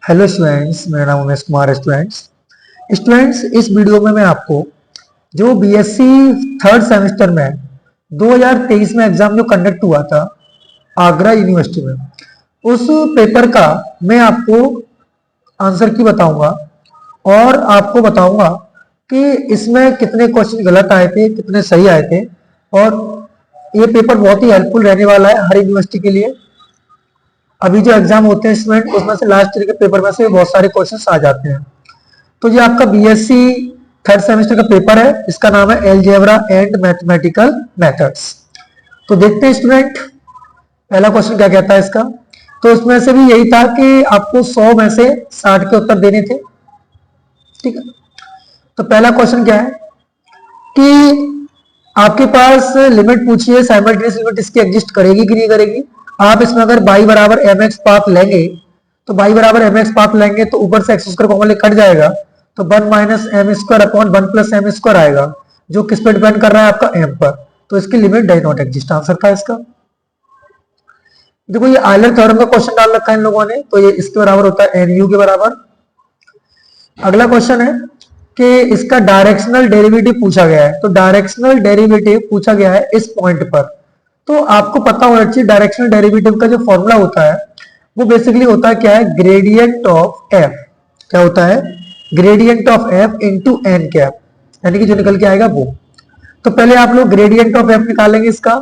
Hello students, मेरा नाम उमेश कुमार है। स्टूडेंट्स इस वीडियो में मैं आपको जो बीएससी थर्ड सेमेस्टर में 2023 में एग्जाम जो कंडक्ट हुआ था आगरा यूनिवर्सिटी में, उस पेपर का मैं आपको आंसर की बताऊंगा और आपको बताऊंगा कि इसमें कितने क्वेश्चन गलत आए थे, कितने सही आए थे। और ये पेपर बहुत ही हेल्पफुल रहने वाला है हर यूनिवर्सिटी के लिए। अभी जो एग्जाम होते हैं स्टूडेंट, उसमें से लास्ट ईयर के पेपर में से बहुत सारे क्वेश्चंस आ जाते हैं। तो ये आपका बीएससी थर्ड सेमेस्टर का पेपर है, इसका नाम है एलजेब्रा एंड मैथमेटिकल मेथड्स। तो देखते हैं स्टूडेंट पहला क्वेश्चन क्या कहता है इसका। तो इसमें से भी यही था कि आपको 100 में से 60 के उत्तर देने थे। ठीक है, तो पहला क्वेश्चन क्या है कि आपके पास लिमिट पूछी है, साइमल्टेनियस लिमिट इसकी एग्जिस्ट करेगी कि नहीं करेगी। आप इसमें अगर y बराबर mx पाथ लेंगे तो y बराबर mx पाथ लेंगे तो ऊपर से एक्स स्क्वायर कॉमन कट जाएगा, तो 1 minus M square upon 1 plus M square आएगा, जो किस पे डिपेंड कर रहा है आपका m पर। तो इसकी limit does not exist, answer था इसका। देखो ये आयलर थ्योरम का क्वेश्चन डाल रखा है इन लोगों ने, तो ये इसके बराबर होता है nu के बराबर। अगला क्वेश्चन है कि इसका डायरेक्शनल डेरिवेटिव पूछा गया है। तो डायरेक्शनल डेरिवेटिव पूछा गया है इस पॉइंट पर, तो आपको पता होना चाहिए डायरेक्शनल डेरिवेटिव का जो फॉर्मूला होता है वो बेसिकली होता है क्या है, ग्रेडियंट ऑफ एफ। क्या होता है, gradient of F into N cap, यानी कि जो निकल के आएगा वो। तो पहले आप लोग ग्रेडियंट ऑफ एफ निकालेंगे इसका।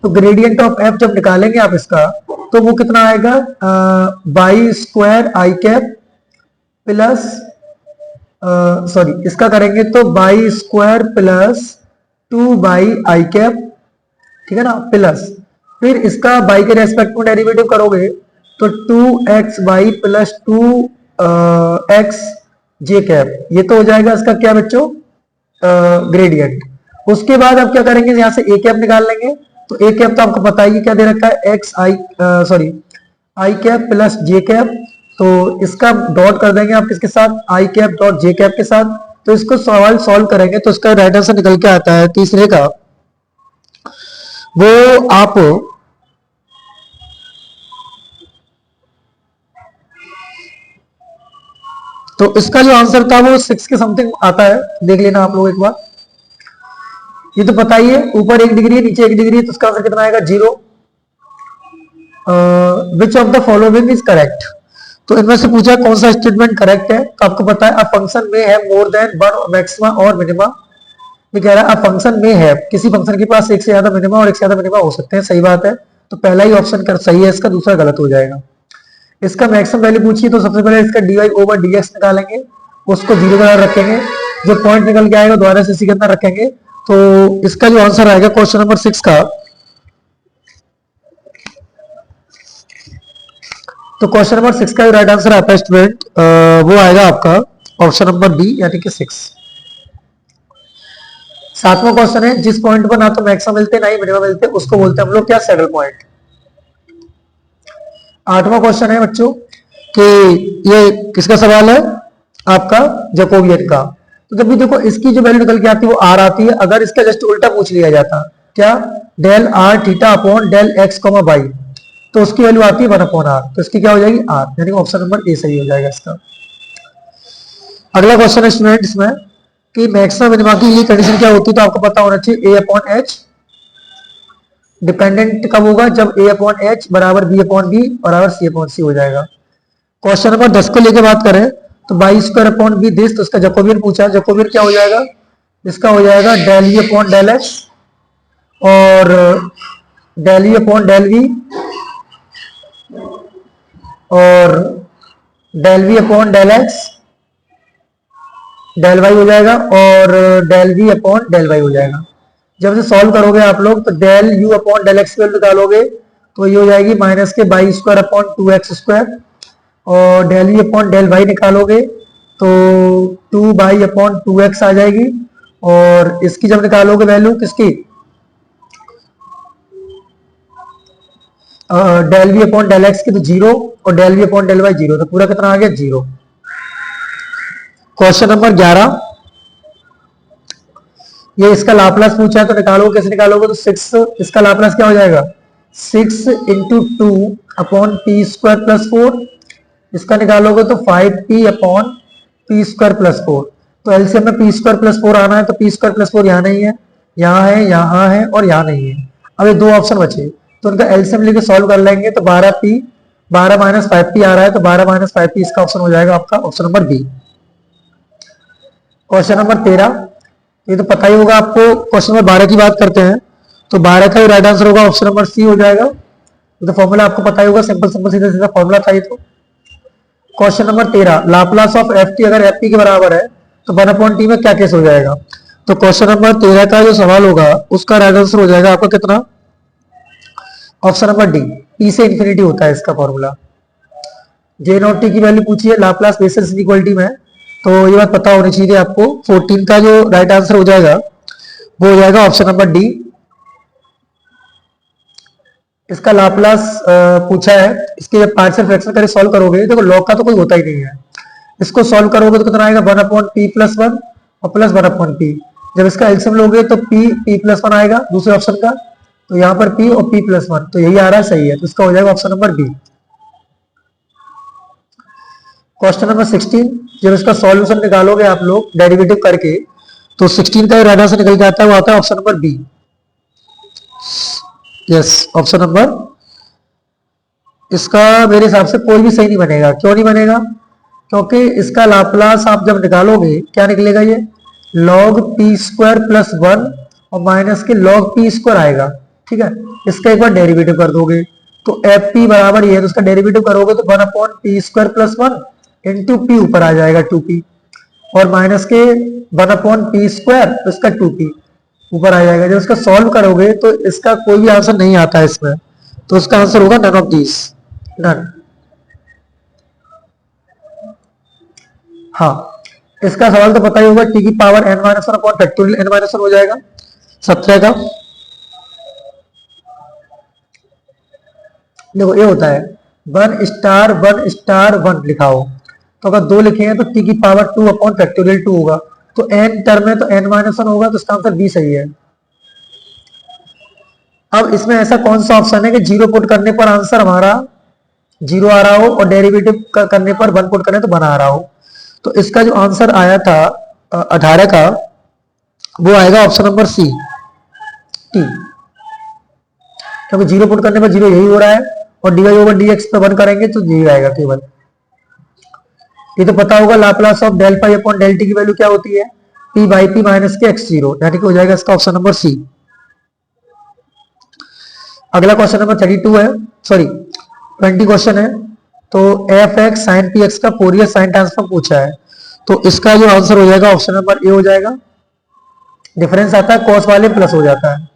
तो ग्रेडियंट ऑफ एफ जब निकालेंगे आप इसका, तो वो कितना आएगा, by square I cap plus sorry इसका करेंगे तो Y square plus 2 by I cap, ठीक है ना, प्लस फिर इसका बाई के रेस्पेक्ट में डेरिवेटिव करोगे तो 2x by plus 2x J cap, ये तो हो जाएगा इसका क्या बच्चों, ग्रेडियंट। उसके बाद आप क्या करेंगे, यहां से ए कैप निकाल लेंगे। तो ए कैप तो आपको पता ही क्या दे रखा है, x I sorry I cap plus J cap. तो इसका डॉट कर देंगे आप किसके साथ, आई कैप डॉट जे कैप के साथ। तो इसको सवाल सॉल्व करेंगे तो इसका राइट आंसर निकल के आता है तीसरे का, वो आप तो इसका जो आंसर था वो 6 के समथिंग आता है, देख लेना आप लोग एक बार। ये तो पता ही है, ऊपर 1 डिग्री नीचे 1 डिग्री, तो इसका आंसर कितना आएगा, 0। Which of the following is correct. तो इनमें से पूछा कौन सा स्टेटमेंट करेक्ट है। तो आपको पता है अ फंक्शन में है मोर देन वन मैक्सिमा और मिनिमा। ये कह रहा है अ फंक्शन में है, किसी फंक्शन के पास एक से ज्यादा मिनिमा और एक से ज्यादा मिनिमा हो सकते हैं, सही बात है। तो पहला ही ऑप्शन कर सही है इसका, दूसरा गलत हो जाएगा। इसका मैक्सिमम वैल्यू पूछिए तो सबसे पहले इसका dy ओवर dx निकालेंगे, उसको 0 के अंदर रखेंगे, जो पॉइंट निकल के आएगा दोबारा से इसी के अंदर रखेंगे। तो इसका जो आंसर आएगा क्वेश्चन नंबर 6 का, तो क्वेश्चन नंबर 6 का जो राइट आंसर आता है स्टूडेंट वो आएगा आपका ऑप्शन नंबर बी, यानी कि 6। सातवां क्वेश्चन है, जिस पॉइंट पर ना तो मैक्सिमम मिलते ना ही मिनिमम मिलते उसको बोलते हैं हम लोग क्या, सैडल पॉइंट। आठवां क्वेश्चन है बच्चों कि ये किसका सवाल है, आपका जैकोबियन का। तो जब भी देखो इसकी जो वैल्यू निकल के आती है वो आर आती है, अगर इसका जस्ट उल्टा पूछ लिया जाता क्या, del R theta upon del X comma Y, तो उसकी वैल्यू आती है 1 अपॉन आर, तो इसकी क्या हो जाएगी, आर, यानी ऑप्शन नंबर ए सही हो जाएगा इसका। अगला क्वेश्चन है स्टूडेंट इसमें कि मैक्सिमम मिनिमा की ये कंडीशन क्या होती है। तो आपको पता होना चाहिए ए अपॉन एच। डिपेंडेंट कब होगा, जब ए अपॉन एच बराबर बी अपॉन बी बराबर सी अपॉन सी हो जाएगा। क्वेश्चन नंबर 10 को लेकर बात करें तो Y square upon B this, तो उसका जैकोबियन पूछा है। जैकोबियन क्या हो जाएगा, इसका हो जाएगा del e upon del x और del e upon del v और del we upon del x del y हो जाएगा और del we upon del y हो जाएगा। जब से सॉल्व करोगे आप लोग तो del u upon del x value निकालोगे तो ये हो जाएगी minus K y square upon 2x square, और del u upon del Y निकालोगे तो 2 बाई अपॉन 2x आ जाएगी। और इसकी जब निकालोगे वैल्यू किसकी, del we upon del X की तो 0 और del we upon del Y 0, तो पूरा कितना आ गया, 0। क्वेश्चन नंबर 11, ये इसका लाप्लास पूछा है तो निकालोगे, कैसे निकालोगे, तो 6 इसका लाप्लास क्या हो जाएगा, 6 into 2 upon T square plus 4 इसका निकालोगे तो 5p upon P square plus 4। तो एलसीएम में पी स्क्वायर प्लस 4 आना है, तो पी स्क्वायर प्लस 4 यहाँ नहीं है, यहाँ है, यहाँ है और यहाँ नहीं है। अब ये दो ऑप्शन बचे, तो उनका एलसीएम लेके सॉल्व कर लेंगे। तो 12p 12 माइनस 5p आ रहा है, तो 12 माइनस 5p इसका ऑप्शन हो जाएगा आपका option number B. Question number 13, ये तो पता ही होगा आपको। क्वेश्चन नंबर 12 की बात करते हैं, तो 12 का ही राइट आंसर होगा ऑप्शन नंबर सी हो जाएगा। तो फॉर्मूला आपको पता ही होगा, सिंपल सिंपल सीधा सीधा फॉर्मूला था ये तो। Question number 13, Laplace of F T अगर एफ पी के बराबर है तो 1/t में क्या केस हो जाएगा। तो क्वेश्चन नंबर 13 का जो सवाल होगा उसका राइट आंसर हो जाएगा आपका कितना, ऑप्शन नंबर डी, पी से इंफिनिटी होता है इसका फॉर्मूला। जे नॉट टी की वैल्यू पूछी है लाप्लास बेसिस इक्वलिटी में, तो ये बात पता होनी चाहिए आपको। 14 का जो राइट आंसर हो जाएगा वो हो जाएगा ऑप्शन नंबर डी। इसका लाप्लास पूछा है, इसके जब पार्शियल फ्रैक्शन करके सॉल्व करोगे, देखो लॉग का तो कोई होता ही नहीं है, इसको सॉल्व करोगे तो कितना आएगा 1/p प्लस 1 और प्लस 1/p। जब इसका एलसीएम लोगे तो p प्लस 1 आएगा दूसरे ऑप्शन का, तो यहाँ पर p और p प्लस 1, तो यही आ रहा है, सही है, तो इसका हो जाएगा option number B. Question number 16, जब इसका सॉल्यूशन निकालोगे आप लोग डेरिवेटिव करके, तो 16 का राइट आंसर निकल के आता है, वो आता है option number B. Yes, option number, इसका मेरे हिसाब से कोई भी सही नहीं बनेगा। क्यों नहीं बनेगा, क्योंकि इसका लाप्लास आप जब निकालोगे क्या निकलेगा, ये log p स्क्वायर प्लस 1 और माइनस के log p स्क्वायर आएगा। ठीक है, इसका एक बार डेरिवेटिव कर दोगे तो एफ पी बराबर ये है, तो इसका डेरिवेटिव करोगे तो 1/p square plus 1 into P ऊपर आ जाएगा 2p, और माइनस के 1/p स्क्वायर तो इसका 2p ऊपर आ जाएगा। जब इसका सॉल्व करोगे तो इसका कोई भी आंसर नहीं आता है इसमें, तो इसका आंसर होगा नन ऑफ दिस, नन। हाँ, इसका सवाल तो पता ही होगा, टी की power n minus one upon factorial n minus one हो जाएगा 17 का। देखो ये होता है 1 स्टार 1 स्टार 1 लिखा हो, तो अगर 2 लिखे हैं तो टी की पावर 2 अपॉन फैक्टोरियल 2 होगा, तो n टर्म है तो n माइनस वन होगा, तो इसका आंसर बी सही है। अब इसमें ऐसा कौन सा ऑप्शन है कि जीरो पुट करने पर आंसर हमारा जीरो आ रहा हो और डेरिवेटिव करने पर 1 पुट करें तो 1 आ रहा हो। तो इसका जो आंसर आया था 18 का, वो आएगा ऑप्शन नंबर सी, टी, क्योंकि जीरो पुट करने पर जीरो यही हो रहा है, और D Y over D X पे 1 करेंगे तो जीरो आएगा केवल। ये तो पता होगा Laplace of del pi upon del T की वैल्यू क्या होती है, P by P minus K X zero, यानी कि हो जाएगा इसका ऑप्शन नंबर सी। अगला क्वेश्चन नंबर 32 है, सॉरी 20 क्वेश्चन है। तो F X sine P X का फोरियर साइन ट्रांसफॉर्म पूछा है, तो इसका जो आंसर हो जाएगा ऑप्शन नंबर ए हो जाएगा। डिफरेंस आता है कॉस वाले प्लस हो जाता है।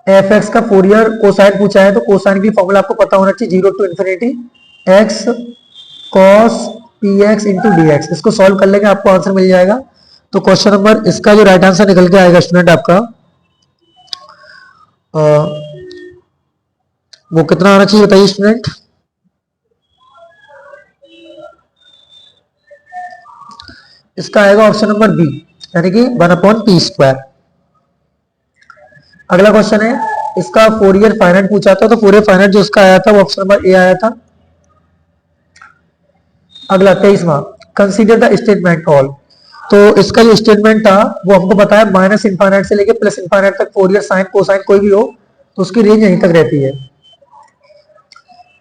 एफ एक्स का फोरियर कोसाइन पूछा है, तो कोसाइन की फॉर्मूला आपको पता होना चाहिए, 0 to infinity X cos P X into D X. इसको सॉल्व कर लेंगे आपको आंसर मिल जाएगा। तो क्वेश्चन नंबर, इसका जो राइट आंसर निकल के आएगा स्टूडेंट आपका, वो कितना आना चाहिए बताइए स्टूडेंट। इसका आएगा ऑप्शन नंबर बी, यानी कि 1/p स्क्वायर। अगला क्वेश्चन है, इसका फोरियर फाइनाइट पूछा था, तो फोरियर फाइनाइट जो इसका आया था वो ऑप्शन नंबर ए आया था। अगला 23वां, कंसीडर द स्टेटमेंट ऑल। तो इसका जो स्टेटमेंट था वो हमको पता है माइनस इनफाइनाइट से लेके प्लस इनफाइनाइट तक फोरियर साइन कोसाइन कोई भी हो तो उसकी रेंज यहीं तक रहती है।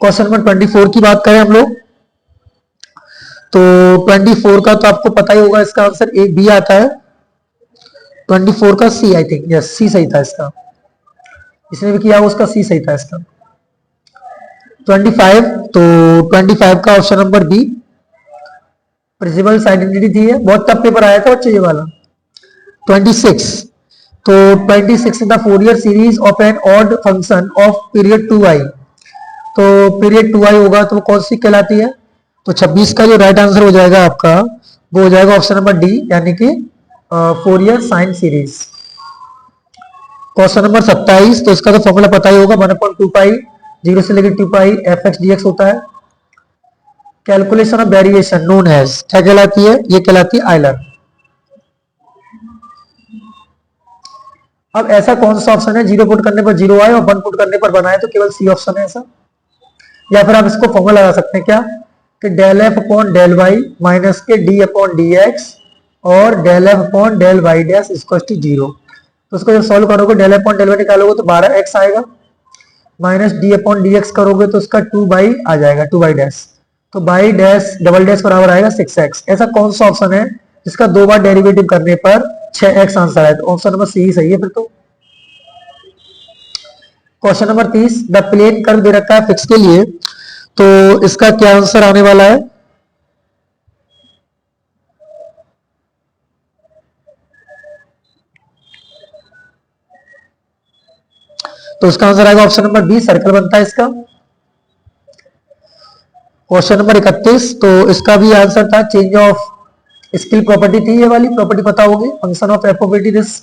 क्वेश्चन नंबर 24 की बात करें हम लोग, तो 24 का तो आपको पता ही होगा, इसका आंसर ए बी आता है। 24 का सी, आई थिंक यस सी सही था इसका, इसने भी किया उसका सी सही था इसका। 25, तो 25 का option number B, principles identity थी, है बहुत टफ पेपर आया था बच्चे ये वाला। 26, तो 26 the Fourier series of an odd function of period 2i, तो पीरियड 2i होगा तो वो कौन सी कहलाती है। तो 26 का जो राइट आंसर हो जाएगा आपका वो हो जाएगा ऑप्शन नंबर डी, यानी कि Fourier sine series. Question number 27, तो इसका तो फॉर्मूला पता ही होगा, 1/2 0 से लेकर 2 एफ एक्स डी एक्स होता है। Calculation of variation known as क्या कहलाती है, ये कहलाती है आयलर। अब ऐसा कौन सा ऑप्शन है जीरो पुट करने पर जीरो आए और 1 पुट करने पर बनाए, तो केवल सी ऑप्शन है ऐसा। या फिर आप इसको फॉर्मूला लगा सकते हैं क्या, कि del F upon del Y minus के डी अपॉन डी एक्स और del F upon del Y dash equal to zero. तो उसको जब सॉल्व करोगे del F upon del Y निकालोगे तो 12x आएगा, minus D upon D X करोगे तो उसका 2 बाई आ जाएगा, 2 बाई डैश, तो बाई डैश डबल डैश बराबर आएगा 6x। ऐसा कौन सा ऑप्शन है जिसका 2 बार डेरिवेटिव करने पर 6x आंसर है, तो ऑप्शन नंबर सी सही है फिर तो। Question number 30, the plane curve दे रखा है फिक्स के लिए, तो इसका क्या आंसर आने वाला है, तो इसका आंसर आएगा ऑप्शन नंबर बी, सर्कल बनता है इसका। क्वेश्चन नंबर 31, तो इसका भी आंसर था चेंज ऑफ स्किल प्रॉपर्टी थी, ये वाली प्रॉपर्टी पता होगी, function of F of it this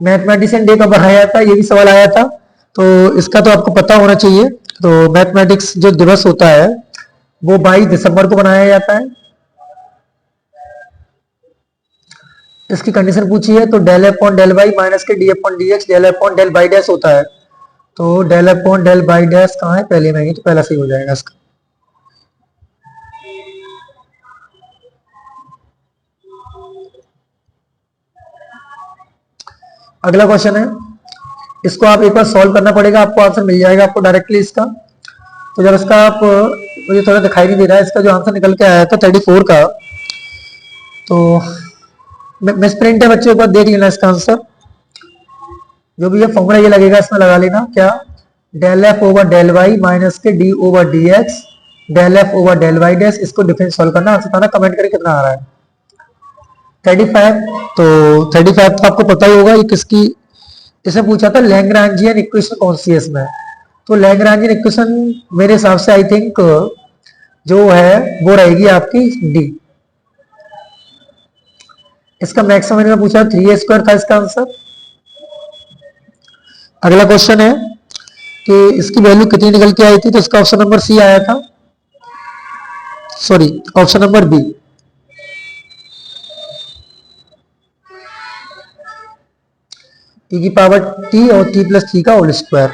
mathematician day कब आया था, ये भी सवाल आया था, तो इसका तो आपको पता होना चाहिए। तो मैथमेटिक्स जो दिवस होता है वो 22 दिसंबर को बनाया जाता है। इसकी कंडीशन पूछी है, तो del upon del Y minus के D upon D x del upon del y dash होता है, तो del upon del y dash कहाँ है, पहले में ही, तो पहला सही हो जाएगा इसका। अगला क्वेश्चन है, इसको आप एक बार सॉल्व करना पड़ेगा, आपको आंसर मिल जाएगा आपको डायरेक्टली इसका। तो जब इसका आप, मुझे थोड़ा दिखाई नहीं दे रहा है, इसका जो आंसर निकल के आया था 34 का, तो मिस प्रिंट है बच्चों, एक बार देख लेना इसका आंसर। जो भी ये फॉर्मूला ये लगेगा इसमें लगा लेना क्या, del F over del Y minus के d over D x del F over del Y dash, इसको डिफरेंस सॉल्व करना, आंसर बताना, कमेंट करके कितना आ रहा है। 35, तो 35 तो आपको पता ही होगा ये किसकी, इसने पूछा था लैग्रांजियन इक्वेशन कौन सी है इसमें, तो लैग्रांजियन इक्वेशन मेरे हिसाब से आई थिंक जो है वो रहेगी आपकी डी। इसका मैक्सिमम में पूछा 3a² था इसका आंसर। अगला क्वेश्चन है कि इसकी वैल्यू कितनी निकल के आई थी, तो इसका ऑप्शन नंबर सी आया था, sorry option number B, T की पावर टी और टी प्लस थ्री का होल स्क्वायर।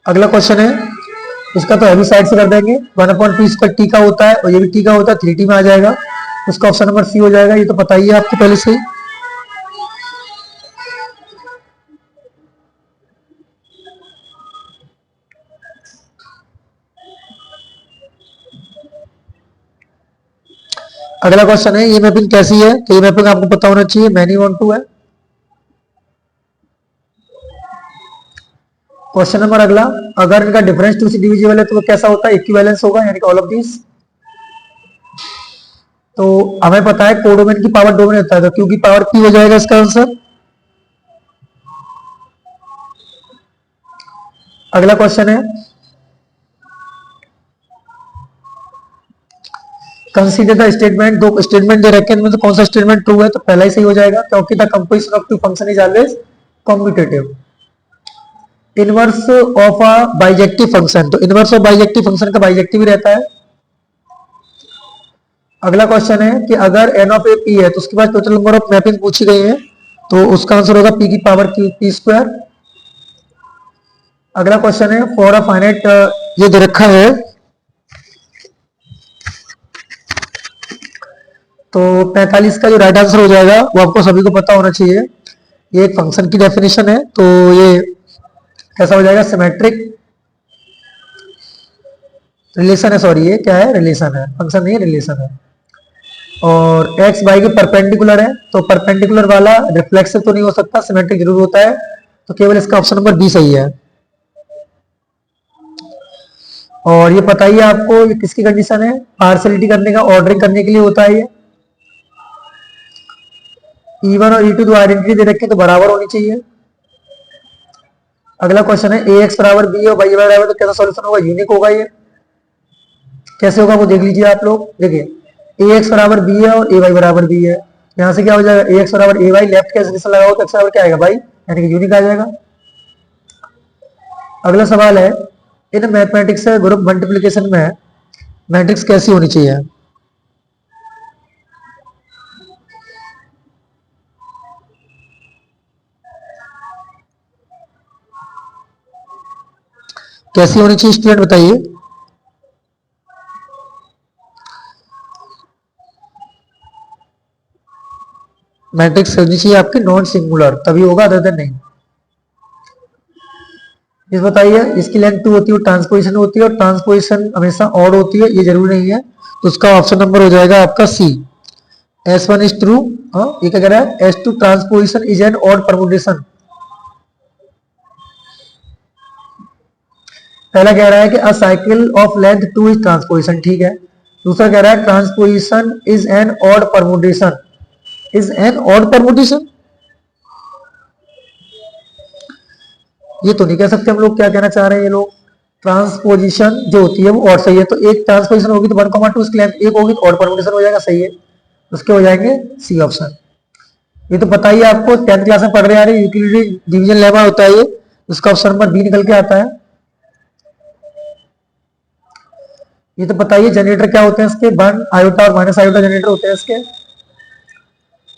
अगला क्वेश्चन है, इसका तो हैवी साइड से कर देंगे, 1/p² टी का होता है और ये भी टी का होता है, 3t में आ जाएगा, उसका ऑप्शन नंबर सी हो जाएगा, ये तो पता ही है आपको पहले से। अगला क्वेश्चन है, ये मैपिंग कैसी है, तो ये मैपिंग आपको पता होना चाहिए, मैनी वन टू है। क्वेश्चन नंबर अगला, अगर इनका डिफरेंस 2 से डिविजिबल है तो वो कैसा होता है, इक्विवेलेंस होगा, यानी कि ऑल ऑफ दिस। तो हमें पता है कोडोमेन की पावर डोमेन होता है, तो क्यू की पावर पी हो जाएगा इसका आंसर। अगला क्वेश्चन है, कंसीडर द स्टेटमेंट, दो स्टेटमेंट दे रखे हैं, इनमें से कौन सा स्टेटमेंट ट्रू है, तो पहला ही सही हो जाएगा, क्योंकि the composition of two function is always competitive. Inverse of a bijective function, तो इनवर्स ऑफ बाइजेक्टिव फंक्शन का बाइजेक्टिव ही रहता है। अगला क्वेश्चन है कि अगर एन ऑफ ए पी है तो उसके बाद टोटल नंबर ऑफ मैपिंग पूछी गई है, तो उसका आंसर होगा पी की पावर p²। अगला क्वेश्चन है, फॉर अ फाइनाइट, ये दे रखा है, तो 45 का जो राइट आंसर हो जाएगा वो आपको सभी को पता होना चाहिए। ये एक फंक्शन की डेफिनेशन है, तो ये कैसा हो जाएगा, सिमेट्रिक रिलेशन है, सॉरी ये क्या है, रिलेशन है, फंक्शन नहीं है, रिलेशन है। और x y के परपेंडिकुलर है, तो परपेंडिकुलर वाला रिफ्लेक्सिव तो नहीं हो सकता, सिमेट्रिक जरूर होता है, तो केवल इसका ऑप्शन नंबर बी सही है। और ये पता ही है आपको ये किसकी कंडीशन है, पार्सलिटी करने का, ऑर्डरिंग करने के लिए होता है ये। E1 और E2 दो आइडेंटिटी दे रखे तो बराबर होनी चाहिए। अगला क्वेश्चन है, ax बराबर b और y बराबर, तो कैसा सॉल्यूशन होगा, यूनिक होगा ये, कैसे होगा वो देख लीजिए आप लोग। देखिए ax बराबर b है और ay बराबर b है, यहां से क्या हो जाएगा, ax बराबर ay, लेफ्ट कैसे डिफरेंस लगाओ तो x बराबर क्या आएगा भाई, यानी कि यूनिक आ जाएगा। अगला सवाल है, इन मैथमेटिक्स से ग्रुप मल्टीप्लिकेशन में मैट्रिक्स कैसी होनी चाहिए, कैसी होनी चाहिए स्टूडेंट बताइए। मैट्रिक्स होनी चाहिए आपकी नॉन सिंगुलर, तभी होगा, अदर देन नहीं। इस बताइए, इसकी लेंथ 2 होती है, ट्रांसपोजिशन होती है, और ट्रांसपोजिशन हमेशा ऑड होती है, ये जरूरी नहीं है, तो उसका ऑप्शन नंबर हो जाएगा आपका सी। S1 is true. हाँ, ये क्या कह रहा है, S2 transposition is an odd permutation. पहला कह रहा है कि अ cycle of length 2 is transposition, ठीक है। दूसरा कह रहा है transposition is an odd permutation, is an odd permutation, ये तो नहीं कह सकते हम लोग, क्या कहना चाह रहे हैं ये लोग। ट्रांसपोजिशन जो होती है वो और सही है, तो एक ट्रांसपोजिशन होगी तो 1,2 उसकी लेंथ एक होगी तो और परमुटेशन हो जाएगा, सही है, उसके हो जाएंगे सी ऑप्शन। ये तो पता ही है आपको, 10th क्लास में पढ़ रहे आ रहे, यूटिलिटी डिवीजन लेमा होता है ये, उसका ऑप्शन नंबर बी निकल के आता है। ये तो पता ही है, जनरेटर क्या होते हैं इसके, 1 आयोटा और माइनस आयोटा जनरेटर होते हैं इसके।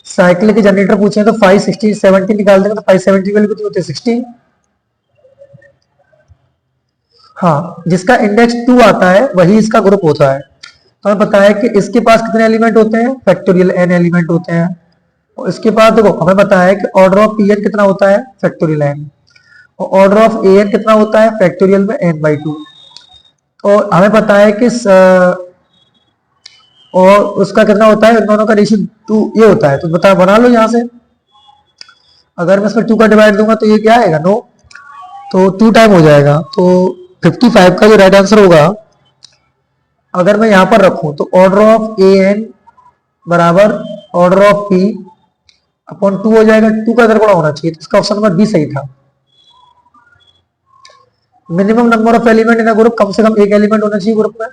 साइकिल के जनरेटर पूछे तो 5 60 70 निकाल देंगे, तो 570 की वैल्यू कितनी होती है, 60। हाँ, जिसका इंडेक्स 2 आता है वही इसका ग्रुप होता है। तो हमें पता है कि इसके पास कितने एलिमेंट होते हैं, फैक्टोरियल n एलिमेंट होते हैं, और इसके पास देखो हमें पता है कि ऑर्डर ऑफ pn कितना होता है, फैक्टोरियल n, और ऑर्डर ऑफ an कितना होता है, फैक्टोरियल में n/2। और हमें पता है कि और उसका कितना होता है, इन दोनों का रेशियो 2 ये होता है, तो बता बना लो यहाँ से। अगर मैं इसमें 2 का डिवाइड दूंगा तो ये क्या आएगा, नो, तो 2 टाइम हो जाएगा, तो 55 का जो राइट आंसर होगा, अगर मैं यहां पर रखूं तो ऑर्डर ऑफ ए एन बराबर ऑर्डर ऑफ पी अपॉन 2 हो जाएगा, 2 का इधर बड़ा होना चाहिए, तो इसका ऑप्शन नंबर बी सही था। Minimum number of element in a group, कम से कम एक एलिमेंट होना चाहिए ग्रुप में।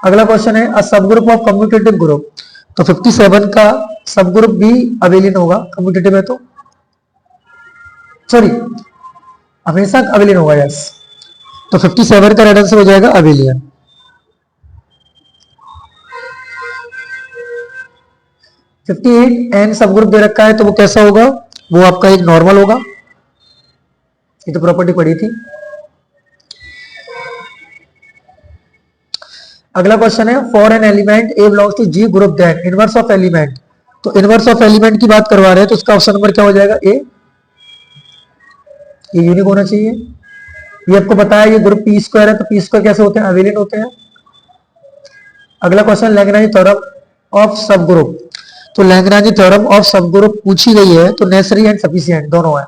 अगला क्वेश्चन है अ सब ग्रुप ऑफ कम्यूटेटिव ग्रुप, तो 57 का सब ग्रुप भी अबेलियन होगा, कम्यूटेटिव है तो, सॉरी हमेशा अबेलियन होगा, यस, तो 57 का राइट आंसर हो जाएगा अबेलियन। 58 एन सब ग्रुप दे रखा है, तो वो कैसा होगा, वो आपका एक नॉर्मल होगा, ये तो प्रॉपर्टी पड़ी थी। अगला क्वेश्चन है for an element A belongs to G group then inverse of element, तो इनवर्स ऑफ एलिमेंट की बात करवा रहे हैं, तो उसका ऑप्शन नंबर क्या हो जाएगा, ए, ये यूनिक होना चाहिए। ये आपको पता है ये ग्रुप पी स्क्वायर है, तो पी स्क्वायर कैसे होते हैं, अबेलियन होते हैं। अगला क्वेश्चन लैग्रांज थ्योरम ऑफ सब ग्रुप, तो लैग्रांज थ्योरम ऑफ सब ग्रुप पूछी गई है, तो नेसेसरी एंड सफिशिएंट दोनों है।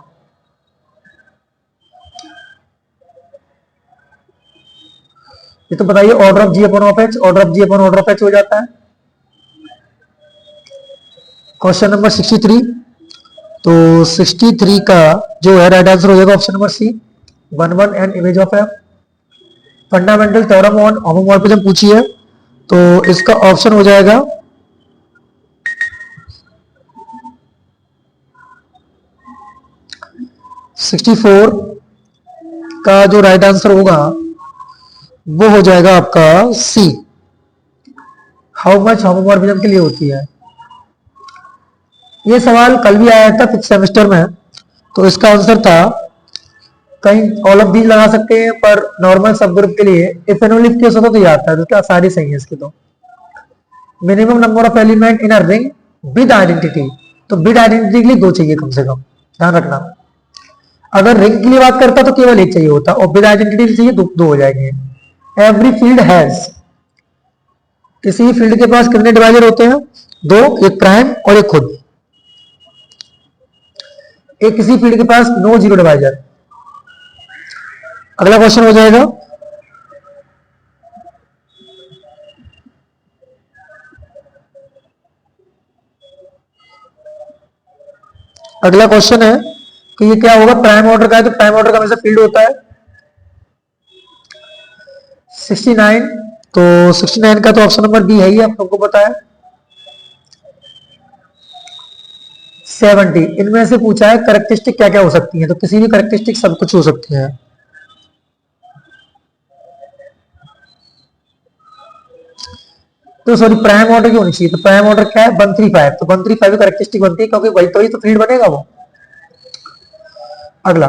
ये तो बताइए order of G upon of H, order of G upon order of H हो जाता है। क्वेश्चन नंबर 63, तो 63 का जो है राइट आंसर हो जाएगा option number C, 1 and image of F. Fundamental theorem on homomorphism पूछी है, तो इसका ऑप्शन हो जाएगा सिक्सटी फोर का जो राइट आंसर होगा वो हो जाएगा आपका सी, हाउ मच होमोमॉर्फिज्म के लिए होती है। ये सवाल कल भी आया था फिफ्थ सेमेस्टर में, तो इसका आंसर था, कहीं ऑल ऑफ दीज लगा सकते हैं, पर नॉर्मल सब ग्रुप के लिए if and only if case होता तो ये आता है, तो क्या सारी सही है इसकी। तो minimum number of element in a ring with identity, तो विद आइडेंटिटी के लिए 2 चाहिए कम से कम, ध्यान रखना। अगर रिंग के लिए बात करता तो केवल 1 चाहिए होता, और विद आइडेंटिटी चाहिए 2 हो जाएंगे। एवरी फील्ड हैज, किसी फील्ड के पास कितने डिवाइजर होते हैं, 2, एक प्राइम और एक खुद। एक किसी फील्ड के पास नो जीरो डिवाइजर। अगला क्वेश्चन हो जाएगा अगला क्वेश्चन है कि ये क्या होगा, प्राइम ऑर्डर का है, तो प्राइम ऑर्डर का हमेशा फील्ड होता है 69, तो 69 का तो ऑप्शन नंबर बी है ही, आप सबको पता है। 70 इनमें से पूछा है कैरेक्टरिस्टिक क्या क्या हो सकती है, तो किसी भी कैरेक्टरिस्टिक सब कुछ हो सकती है। तो सॉरी प्राइम ऑर्डर की होनी चाहिए, तो प्राइम ऑर्डर क्या है 135, तो 135 कैरेक्टरिस्टिक बनती है, क्योंकि वही तो फील्ड बनेगा वो। अगला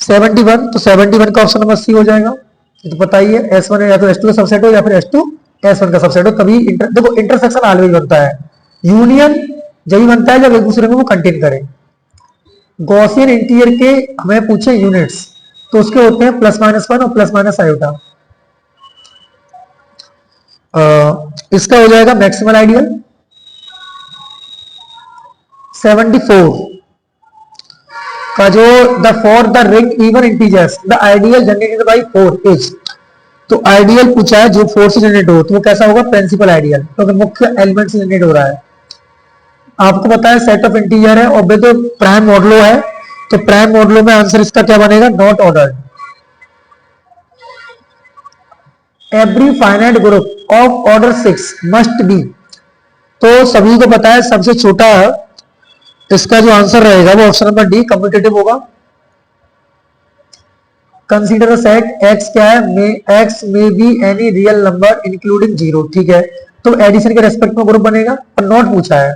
71, तो 71 का ऑप्शन नंबर सी हो जाएगा। ये तो पता ही है, S1 या तो S2 का सबसेट हो या फिर S2 S1 का सबसेट हो, तभी देखो इंटरसेक्शन ऑलवेज बनता है, यूनियन जब बनता है जब एक दूसरे में वो कंटेन करें। गॉसियन इंटीरियर के हमें पूछे यूनिट्स, तो उसके होते हैं +-1 और +-आयोटा। इसका हो जाएगा मैक्सिमल आइडियल 74 का जो the for the ring even integers the ideal generated by 4 is, तो आइडियल पूछा है जो 4 से जनरेट हो, तो वो कैसा होगा, प्रिंसिपल आइडियल, क्योंकि मुख्य एलिमेंट से जनरेट हो रहा है। आपको पता है सेट ऑफ इंटीजर है और तो प्राइम मॉडलो है, तो प्राइम मॉडलो में आंसर इसका क्या बनेगा, not ordered. Every finite group of order 6 must be, तो सभी को पता है सबसे छोटा इसका जो आंसर रहेगा वो ऑप्शन नंबर डी कम्यूटेटिव होगा। कंसीडर सेट एक्स क्या है, एक्स में be any real number including 0, ठीक है, तो एडिशन के रेस्पेक्ट में ग्रुप बनेगा, पर नॉट पूछा है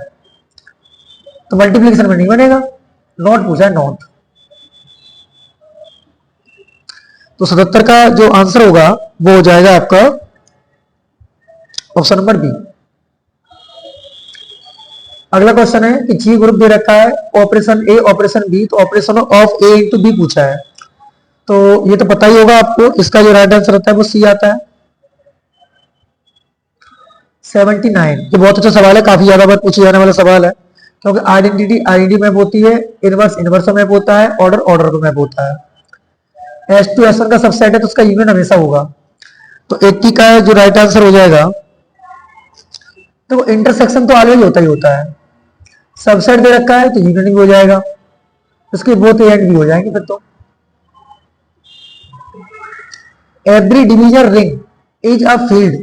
तो मल्टीप्लिकेशन में नहीं बनेगा, नॉट पूछा है, नॉट। तो 77 का जो आंसर होगा वो हो जाएगा आपका ऑप्शन नंबर बी। अगला क्वेश्चन है कि जी ग्रुप दे रखा है, ऑपरेशन ए ऑपरेशन बी, तो operation of A into B पूछा है, तो ये तो पता ही होगा आपको, इसका जो राइट आंसर होता है वो सी आता है 79। ये बहुत अच्छा सवाल है, काफी ज्यादा बार पूछे जाने वाला सवाल है, क्योंकि आइडेंटिटी आइडेंटिटी मैप होती है, इनवर्स इनवर्स मैप होता है, ऑर्डर ऑर्डर को मैप होता है। S2 S1 का सबसेट है तो उसका यूनियन हमेशा होगा, तो 80 का जो राइट आंसर हो जाएगा, तो इंटरसेक्शन तो ऑलवेज होता ही होता है, सबसेट दे रखा है तो यूनियन भी हो जाएगा, इसके बोथ एंड भी हो जाएंगे फिर तो। Every division ring is a field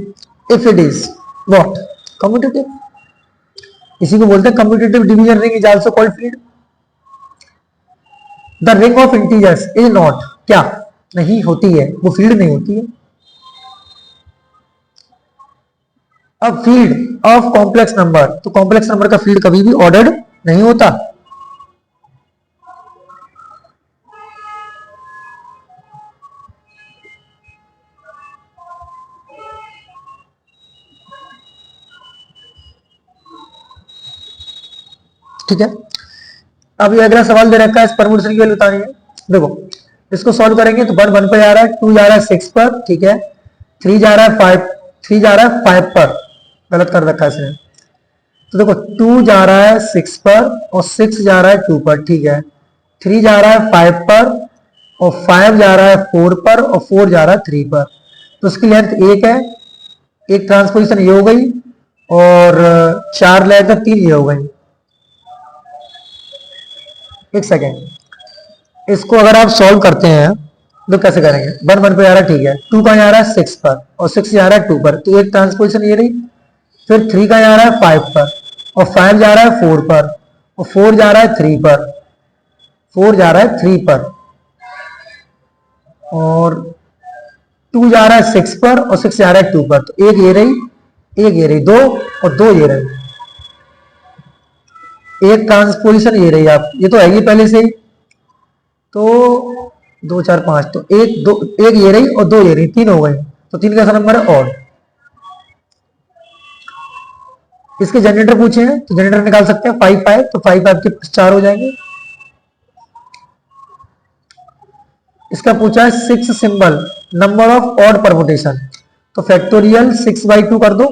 if it is what, commutative, इसी को बोलते हैं commutative division ring is also called field. The ring of integers is not, क्या नहीं होती है, वो फील्ड नहीं होती है। अब फील्ड ऑफ कॉम्प्लेक्स नंबर, तो कॉम्प्लेक्स नंबर का फील्ड कभी भी ऑर्डर्ड नहीं होता। ठीक है, अब ये अगला सवाल दे रखा है, इस परमुटेशन की वैल्यू बतानी है। देखो इसको सॉल्व करेंगे तो 1 1 पे जा रहा है, 2 जा रहा है 6 पर, ठीक है, 3 जा रहा है 5, 3 जा रहा है 5 पर, गलत कर रखा है इसने, तो देखो 2 जा रहा है 6 पर और 6 जा रहा है 2 पर, ठीक है, 3 जा रहा है 5 पर और 5 जा रहा है 4 पर और 4 जा रहा है 3 पर, तो उसकी लेंथ 1 है, एक ट्रांसपोजिशन ये हो गई और 4 लेंथ 3 ये हो गई। एक सेकेंड, इसको अगर आप सॉल्व करते हैं तो कैसे करेंगे, 1 1 पे जा रहा है, ठीक है, 2 का जा रहा है 6 पर और 6 जा रहा है 2 पर, तो एक ट्रांसपोजिशन ये रही, फिर 3 का जा रहा है 5 पर और 5 जा रहा है 4 पर और 4 जा रहा है 3 पर, 4 जा रहा है 3 पर और 2 जा रहा है 6 पर और 6 जा रहा है 2 पर, तो एक ये रही, एक ये रही, 2 और 2 ये रही, एक ट्रांसपोजिशन ये रही, आप ये तो है ही पहले से ही, तो 2 4 5, तो एक ये रही और 2 ये रही, 3 हो गई, तो 3 का नंबर है और। इसके जनरेटर पूछे हैं तो जनरेटर निकाल सकते हैं 5 5, तो 5 5 के 4 हो जाएंगे। इसका पूछा है 6 symbol number of odd permutation, तो फैक्टोरियल 6/2 कर दो,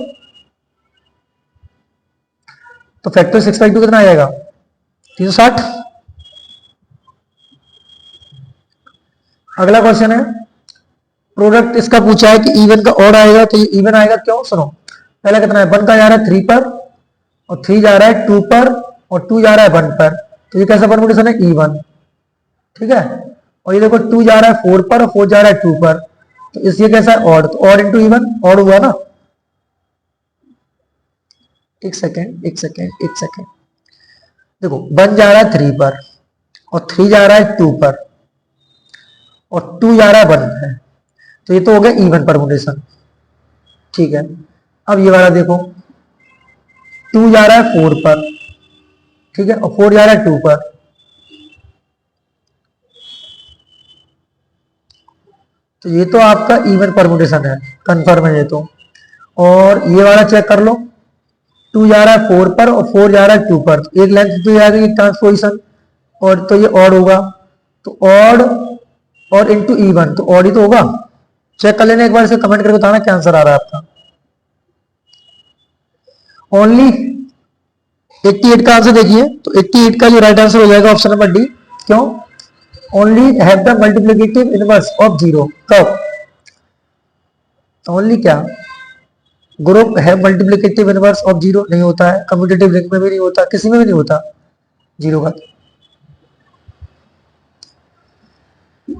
तो फैक्टर 6/2 कितना आ जाएगा, 360। अगला क्वेश्चन है, प्रोडक्ट इसका पूछा है कि इवन का ऑड आएगा, तो ये इवन आएगा, क्यों, सुनो, पहला कितना है, 1 का जा रहा है 3 पर और 3 जा रहा है 2 पर और 2 जा रहा है 1 पर, तो ये कैसा परमुटेशन है, इवन, ठीक है, और ये देखो 2 जा रहा है 4 पर और 4 जा रहा है 2 पर, तो इसलिए कैसा है, ऑड, तो ऑड इंटू इवन, ऑड हुआ ना। एक सेकेंड एक सेकेंड एक सेकेंड, देखो 1 जा रहा है 3 पर और 3 जा रहा है 2 पर और 2 जा रहा है 1 पर, तो ये तो हो गया इवन परमुटेशन, ठीक है। अब ये वाला देखो 2 जा रहा है 4 पर, ठीक है, और 4 जा रहा है 2 पर, तो ये तो आपका इवन परमुटेशन है, कंफर्म है ये तो। और ये वाला चेक कर लो, 2 जा रहा है 4 पर और 4 जा रहा है 2 पर, तो एक लेंथ तो आ गई ट्रांसपोजिशन, और तो ये ऑड होगा, तो ऑड और इंटू इवन, तो ऑड ही तो होगा। चेक कर लेना एक बार, इसे कमेंट करके बताना क्या आंसर आ रहा है आपका। ओनली 88 का आंसर देखिए, तो 88 का जो राइट आंसर हो जाएगा ऑप्शन नंबर डी। क्यों? Only have the multiplicative inverse of zero. कब? ओनली क्या ग्रुप है मल्टीप्लिकेटिव इनवर्स ऑफ जीरो? नहीं होता है, कम्यूटेटिव रिंग में भी नहीं होता, किसी में भी नहीं होता जीरो का।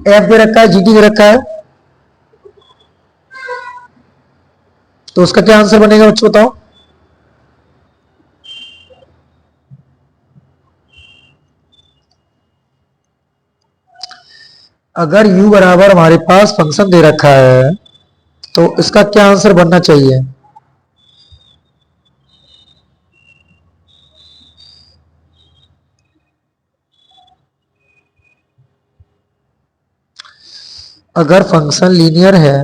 एफ दे रखा है, जीटी दे रखा है, तो उसका क्या आंसर बनेगा बच्चों बताओ। अगर u बराबर हमारे पास फंक्शन दे रखा है तो इसका क्या आंसर बनना चाहिए? अगर फंक्शन लीनियर है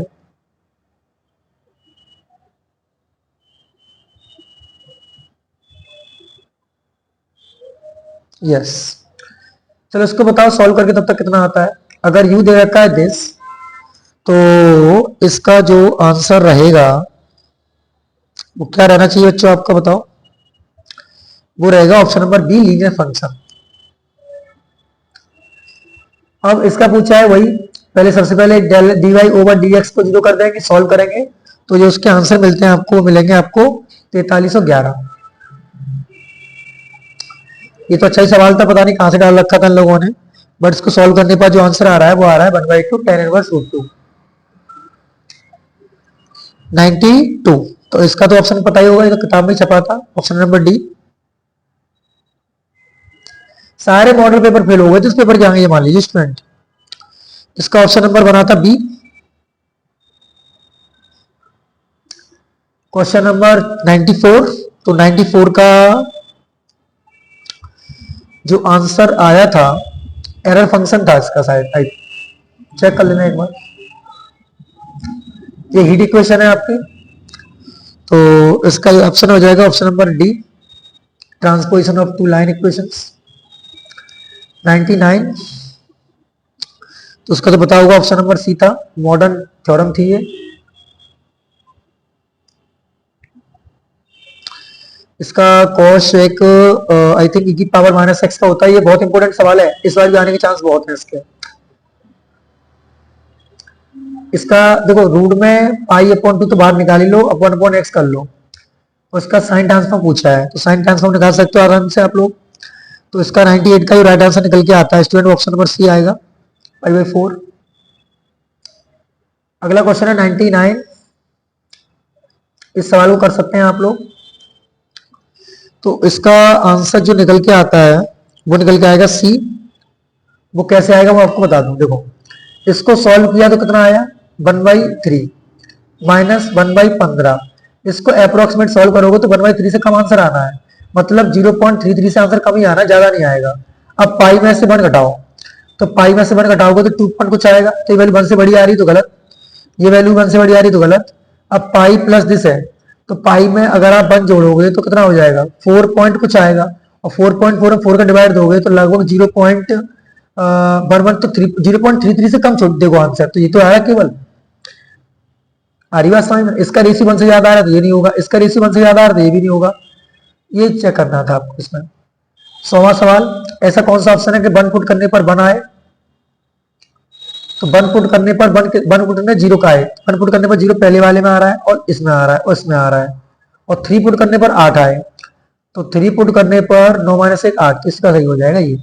यस, चलो इसको बताओ सॉल्व करके तब तक कितना आता है। अगर u दे रखा है दिस, तो इसका जो आंसर रहेगा वो क्या रहना चाहिए बच्चों, आपका बताओ। वो रहेगा option number B, linear function. अब इसका पूछा है वही, पहले सबसे पहले D Y over D X को जीरो कर देंगे, सॉल्व करेंगे, तो जो उसके आंसर मिलते हैं आपको, मिलेंगे आपको 4311। ये तो अच्छा ही सवाल था, पता नहीं कहां से डाल रखा था इन लोगों ने, बट इसको सॉल्व करने पर जो आंसर आ रहा है वो आ रहा है 1/2 tan इनवर्स रूट 2 92। तो इसका तो ऑप्शन पता ही होगा, ये तो किताब में छपा था, ऑप्शन नंबर डी। सारे मॉडल पेपर फेल हो गए थे, इस पेपर के आगे ये मान लीजिए स्टूडेंट। इसका ऑप्शन नंबर बना था बी। क्वेश्चन नंबर 94, तो 94 का जो आंसर आया था एरर फंक्शन था इसका शायद, चेक कर लेना एक बार। ये हीट इक्वेशन है आपकी, तो इसका ऑप्शन हो जाएगा option number D, transposition of two line equations. 99, तो उसका तो पता होगा ऑप्शन नंबर सी था, मॉडर्न थ्योरम थी ये। इसका कॉस एक आई थिंक e की पावर माइनस एक्स का होता है। ये बहुत इंपॉर्टेंट सवाल है, इस बार भी आने के चांस बहुत है इसके। इसका देखो रूट में पाई अपॉन 2 तो बाहर निकाल ही लो, अपॉन अपॉन एक्स कर लो, और इसका साइन ट्रांसफॉर्म पूछा है, तो साइन ट्रांसफॉर्म निकाल सकते हो आराम से आप लोग। तो इसका 98 का जो राइट आंसर निकल के आता है स्टूडेंट, ऑप्शन नंबर सी आएगा, पाई/4। अगला क्वेश्चन है 99, इस सवाल को कर सकते हैं आप लोग। तो इसका आंसर जो निकल के आता है वो निकल के आएगा सी। वो कैसे आएगा वो आपको बता दूं, देखो इसको सॉल्व किया तो कितना आया 1/3 माइनस 1/15। इसको अप्रोक्सीमेट सॉल्व करोगे तो 1/3 से कम आंसर आना है, मतलब 0.33 से आंसर कम ही आना है, ज्यादा नहीं आएगा। अब पाई में से 1 घटाओ, तो पाई में से 1 घटाओगे तो 2 पॉइंट कुछ आएगा, तो ये वैल्यू 1 से बड़ी आ रही तो गलत, ये वैल्यू 1 से बड़ी आ रही तो गलत। अब पाई प्लस दिस है, तो पाई में अगर आप 1 जोड़ोगे तो कितना हो जाएगा 4 पॉइंट कुछ आएगा, और 4.4 में 4 का डिवाइड दोगे तो लगभग 0.11, तो 0.33 से कम छोड़ देखो आंसर, तो ये तो आया केवल। आ रही बात समझ में? इसका रेशियो 1 से ज्यादा आ रहा है तो ये नहीं होगा, इसका रेशियो 1 से ज्यादा आ रहा है तो ये भी नहीं होगा। ये चेक करना था आपको इसमें। 100वां सवाल, ऐसा कौन सा ऑप्शन है कि 1 पुट करने पर 1 आए? तो 1 पुट करने पर 1 पुट करने 0 का आए, 1 पुट करने पर 0 पहले वाले में आ रहा है और इसमें आ रहा है और इसमें आ रहा है, और 3 पुट करने पर 8 आए, तो 3 पुट करने पर 9 - 1 8, तो इसका सही हो जाएगा ये।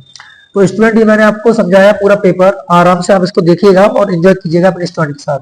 तो स्टूडेंट ये मैंने आपको समझाया पूरा पेपर, आराम से आप इसको देखिएगा और एंजॉय कीजिएगा अपने स्टूडेंट के साथ।